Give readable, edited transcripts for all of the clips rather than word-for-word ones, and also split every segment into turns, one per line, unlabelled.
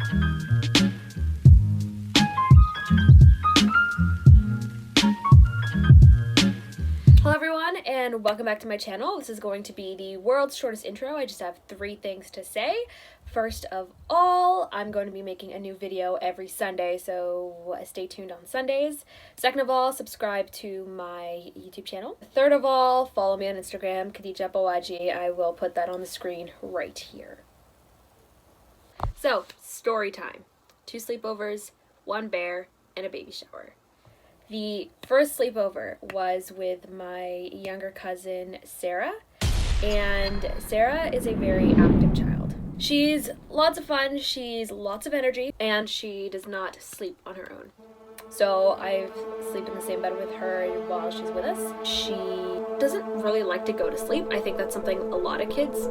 Hello everyone and welcome back to my channel. This is going to be the world's shortest intro. I just have 3 things to say. First of all, I'm going to be making a new video every Sunday, so stay tuned on Sundays. Second of all, subscribe to my YouTube channel. Third of all, follow me on Instagram, Khadija Bawaji. I will put that on the screen right here. So, story time. 2 sleepovers, 1 bear, and a baby shower. The first sleepover was with my younger cousin, Sarah, and Sarah is a very active child. She's lots of fun, she's lots of energy, and she does not sleep on her own. So I sleep in the same bed with her while she's with us. She doesn't really like to go to sleep. I think that's something a lot of kids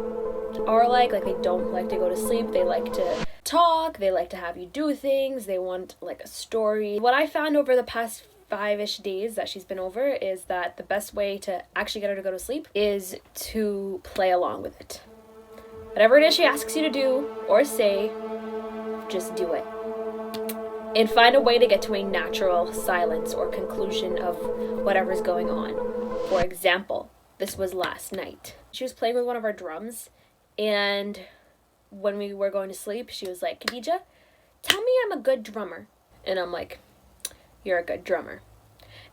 are like they don't like to go to sleep. They like to talk, they like to have you do things, they want like a story. What I found over the past 5-ish days that she's been over is that the best way to actually get her to go to sleep is to play along with it. Whatever it is she asks you to do or say, just do it. And find a way to get to a natural silence or conclusion of whatever's going on. For example, this was last night. She was playing with one of our drums, and when we were going to sleep, she was like, Khadija, tell me I'm a good drummer. And I'm like, you're a good drummer.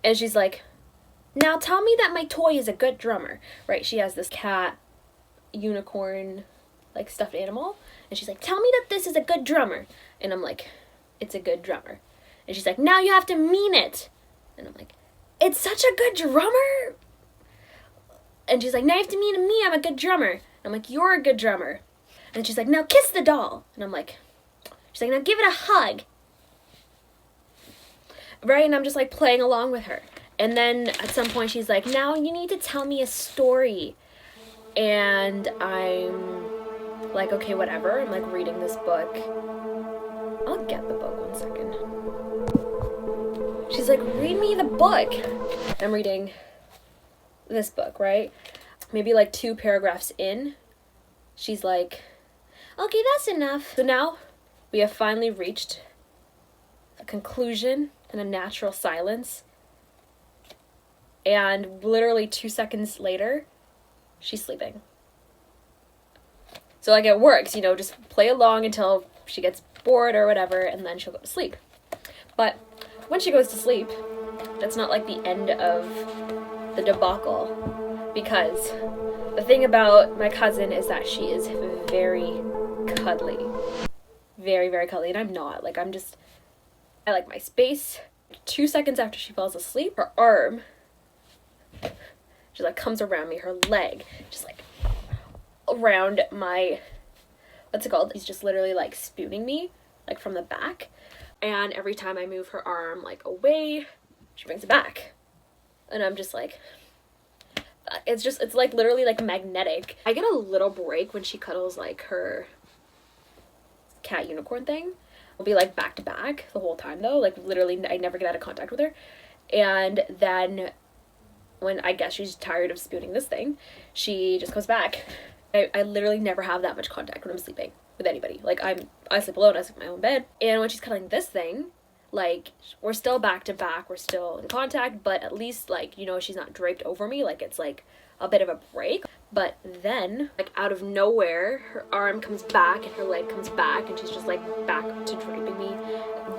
And she's like, now tell me that my toy is a good drummer. Right, she has this cat, unicorn, like stuffed animal. And she's like, tell me that this is a good drummer. And I'm like, it's a good drummer. And she's like, now you have to mean it. And I'm like, it's such a good drummer. And she's like, now you have to mean to me, I'm a good drummer. And I'm like, you're a good drummer. And she's like, now kiss the doll. And I'm like, she's like, now give it a hug. Right, and I'm just like playing along with her. And then at some point she's like, now you need to tell me a story. And I'm like, okay, whatever. I'm like reading this book. I'll get the book, 1 second. She's like, read me the book. I'm reading this book, right? Maybe like 2 paragraphs in, she's like, okay, that's enough. So now we have finally reached a conclusion and a natural silence. And literally 2 seconds later, she's sleeping. So like it works, you know, just play along until she gets bored or whatever, and then she'll go to sleep. But when she goes to sleep, that's not like the end of the debacle, because the thing about my cousin is that she is very cuddly. Very, very cuddly, and I'm not. Like, I like my space. 2 seconds after she falls asleep, her arm just like comes around me, her leg just like around my, what's it called? He's just literally like spooning me like from the back, and every time I move her arm like away, she brings it back, and I'm just like, it's like literally like magnetic. I get a little break when she cuddles like her cat unicorn thing. We'll be like back to back the whole time though, like literally I never get out of contact with her. And then when I guess she's tired of spooning this thing, she just goes back. I literally never have that much contact when I'm sleeping with anybody. Like I sleep alone, I sleep in my own bed. And when she's cuddling this thing, like we're still back to back, we're still in contact, but at least like, you know, she's not draped over me, like it's like a bit of a break. But then, like out of nowhere, her arm comes back and her leg comes back, and she's just like back to draping me.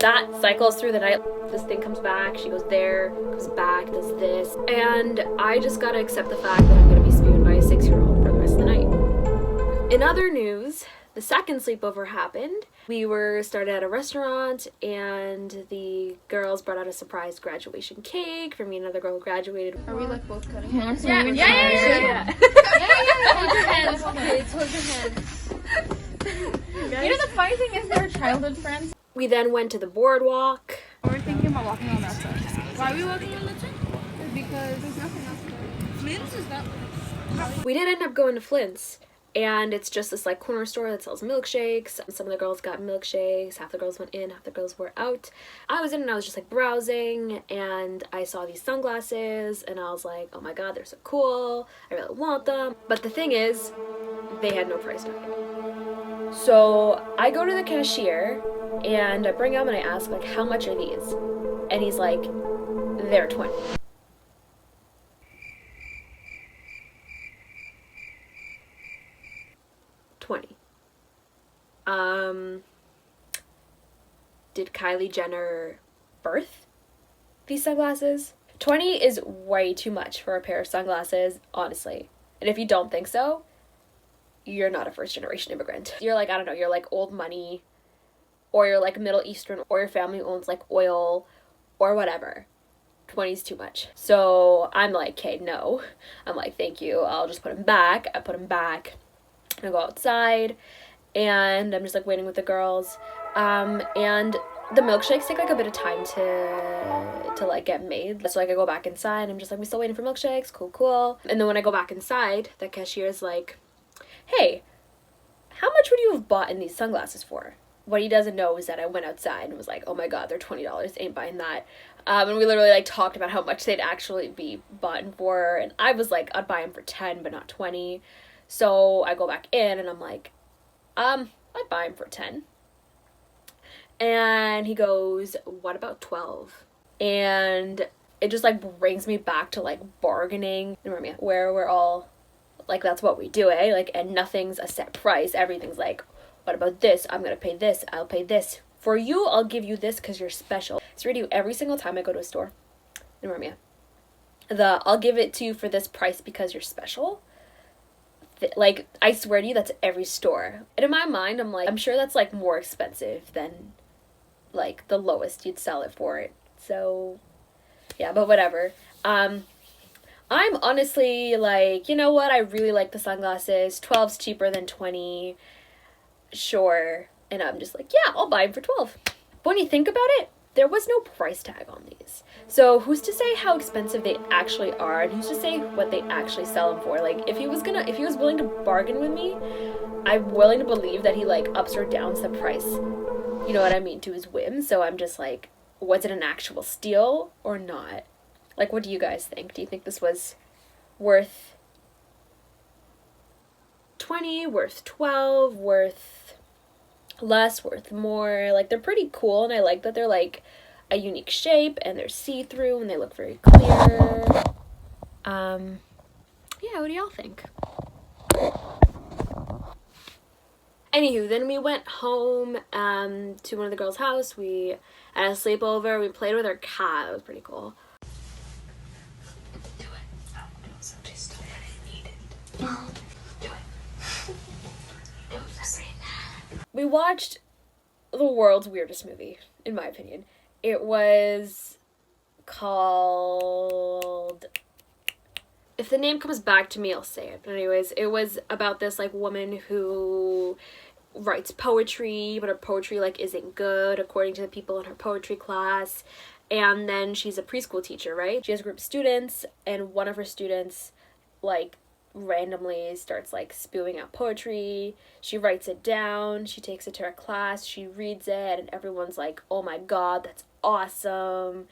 That cycles through the night. This thing comes back, she goes there, goes back, does this. And I just gotta accept the fact that I'm gonna be spooned by a 6-year-old for the rest of the night. In other news, the second sleepover happened. We started at a restaurant, and the girls brought out a surprise graduation cake for me and another girl who graduated.
Are we like both cutting hands?
Yeah.
Hold your hands. Okay, hold your hands. You know the funny thing is they're childhood friends.
We then went to the boardwalk.
We're thinking about walking on that side. Why are we walking on that side? Because there's nothing else there. Flint's is that.
We did end up going to Flint's. And it's just this like corner store that sells milkshakes. Some of the girls got milkshakes, half the girls went in, half the girls were out. I was in and I was just like browsing, and I saw these sunglasses and I was like, oh my god, they're so cool, I really want them. But the thing is, they had no price tag. So I go to the cashier and I bring them and I ask, like, how much are these? And he's like, they're 20. Um, did Kylie Jenner birth these sunglasses? 20 is way too much for a pair of sunglasses, honestly. And if you don't think so, you're not a first generation immigrant. You're like, I don't know, you're like old money, or you're like Middle Eastern, or your family owns like oil, or whatever. 20 is too much. So I'm like, okay, no. I'm like, thank you. I'll just put them back. I put them back. I go outside, and I'm just like waiting with the girls. And the milkshakes take like a bit of time to like get made. So like I go back inside. I'm just like, we're still waiting for milkshakes. Cool. And then when I go back inside, the cashier's like, hey, how much would you have bought in these sunglasses for? What he doesn't know is that I went outside and was like, oh my god, they're $20, ain't buying that. And we literally like talked about how much they'd actually be bought for, and I was like, I'd buy them for 10 but not 20. So I go back in and I'm like, I'd buy them for 10. And he goes, what about 12? And it just like brings me back to like bargaining, where we're all like, that's what we do, eh? Like, and nothing's a set price. Everything's like, what about this? I'm gonna pay this. I'll pay this. For you, I'll give you this because you're special. It's what I do every single time I go to a store in Romania. I'll give it to you for this price because you're special. Like, I swear to you, that's every store. And in my mind, I'm like, I'm sure that's like more expensive than like the lowest you'd sell it for it. So yeah, but whatever. I'm honestly like, you know what? I really like the sunglasses. 12's cheaper than 20. Sure. And I'm just like, yeah, I'll buy them for 12. But when you think about it, there was no price tag on these. So who's to say how expensive they actually are, and who's to say what they actually sell them for? Like, if he was willing to bargain with me, I'm willing to believe that he like ups or downs the price. You know what I mean? To his whim. So I'm just like, was it an actual steal or not? Like, what do you guys think? Do you think this was worth 20, worth 12, worth less, worth more? Like, they're pretty cool, and I like that they're like a unique shape, and they're see-through, and they look very clear. Yeah, what do y'all think? Anywho, then we went home to one of the girls' house. We had a sleepover. We played with our cat. It was pretty cool. Do it. No, so just do it. I need it. No, do it. Do it right now. We watched the world's weirdest movie, in my opinion. It was called... If the name comes back to me, I'll say it. But anyways, it was about this, like, woman who writes poetry, but her poetry, like, isn't good, according to the people in her poetry class. And then she's a preschool teacher, right? She has a group of students, and one of her students, like, randomly starts, like, spewing out poetry. She writes it down. She takes it to her class. She reads it, and everyone's like, oh my god, that's awesome.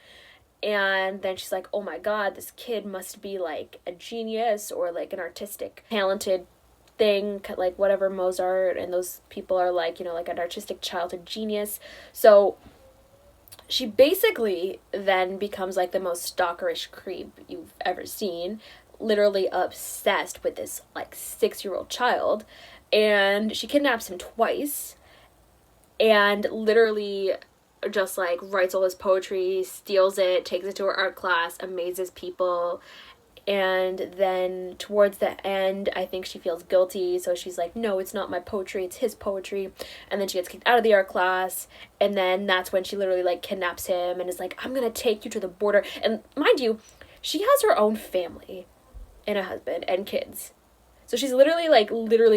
And then she's like, oh my god, this kid must be like a genius or like an artistic talented thing, like whatever Mozart and those people are like, you know, like an artistic childhood genius. So she basically then becomes like the most stalkerish creep you've ever seen, literally obsessed with this like 6-year-old child, and she kidnaps him twice and literally just like writes all his poetry, steals it, takes it to her art class, amazes people. And then towards the end, I think she feels guilty, so she's like, no, it's not my poetry, it's his poetry. And then she gets kicked out of the art class, and then that's when she literally like kidnaps him and is like, I'm gonna take you to the border. And mind you, she has her own family and a husband and kids. So she's literally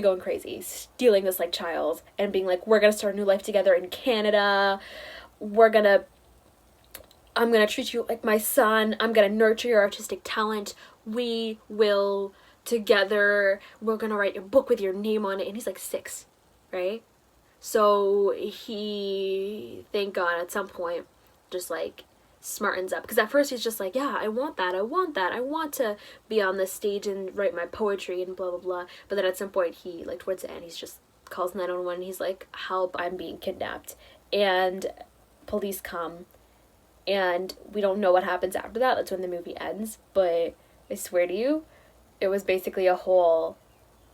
going crazy, stealing this like child and being like, we're gonna start a new life together in Canada. I'm gonna treat you like my son. I'm gonna nurture your artistic talent. We will together. We're gonna write your book with your name on it. And he's like 6, right? So he, thank God, at some point, just like smartens up. Because at first he's just like, yeah, I want that. I want to be on this stage and write my poetry and blah, blah, blah. But then at some point he, like towards the end, he's just calls 911. He's like, help, I'm being kidnapped. And police come, and we don't know what happens after that. That's when the movie ends. But I swear to you, it was basically a whole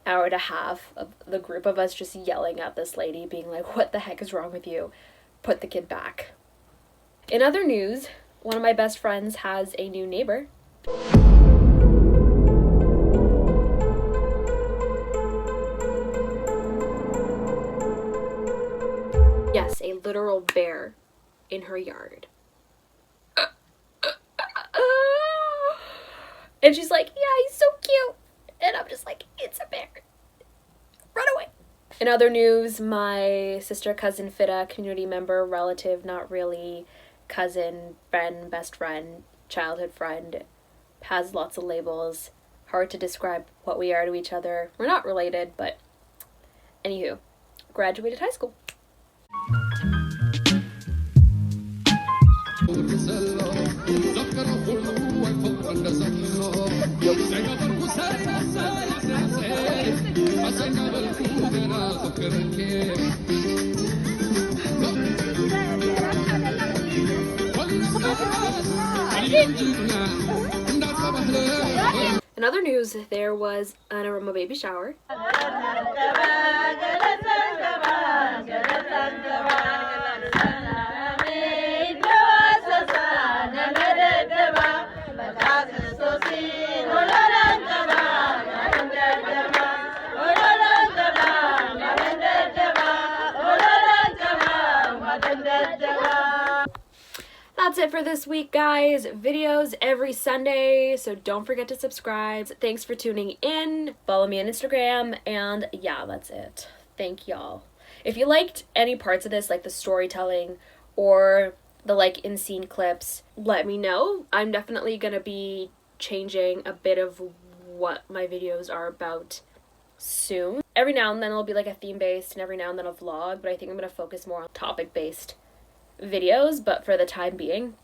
hour and a half of the group of us just yelling at this lady, being like, what the heck is wrong with you? Put the kid back. In other news, one of my best friends has a new neighbor. Yes, a literal bear in her yard. And she's like, yeah, he's so cute. And I'm just like, it's a bear. Run away. In other news, my sister, cousin, Fida, community member, relative, not really, cousin, friend, best friend, childhood friend, has lots of labels. Hard to describe what we are to each other. We're not related, but anywho, graduated high school. In other news, there was an aroma baby shower. That's it for this week, guys. Videos every Sunday, so don't forget to subscribe. Thanks for tuning in. Follow me on Instagram, and yeah, that's it. Thank y'all. If you liked any parts of this, like the storytelling or the like in-scene clips, let me know. I'm definitely gonna be changing a bit of what my videos are about soon. Every now and then it'll be like a theme-based, and every now and then a vlog, but I think I'm gonna focus more on topic-based videos. But for the time being,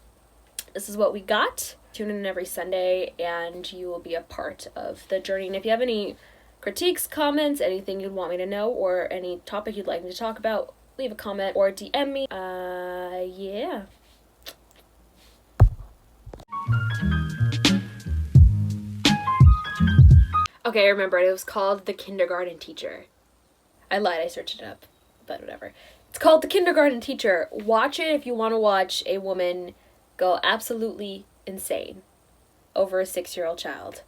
this is what we got. Tune in every Sunday and you will be a part of the journey. And if you have any critiques, comments, anything you'd want me to know, or any topic you'd like me to talk about, leave a comment or DM me. Yeah. Okay, I remember it. It was called The Kindergarten Teacher. I lied, I searched it up, but whatever. It's called The Kindergarten Teacher. Watch it if you want to watch a woman go absolutely insane over a 6-year-old child,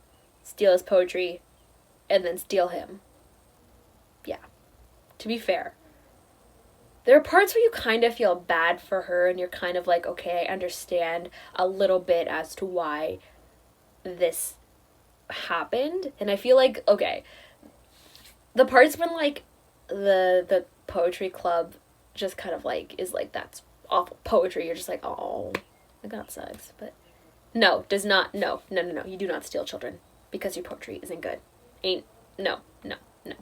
steal his poetry, and then steal him. Yeah. To be fair, there are parts where you kind of feel bad for her, and you're kind of like, okay, I understand a little bit as to why this happened. And I feel like, okay, the parts when like the poetry club just kind of like is like, that's awful poetry, you're just like, oh, that sucks. But no, does not, no, you do not steal children because your poetry isn't good. No.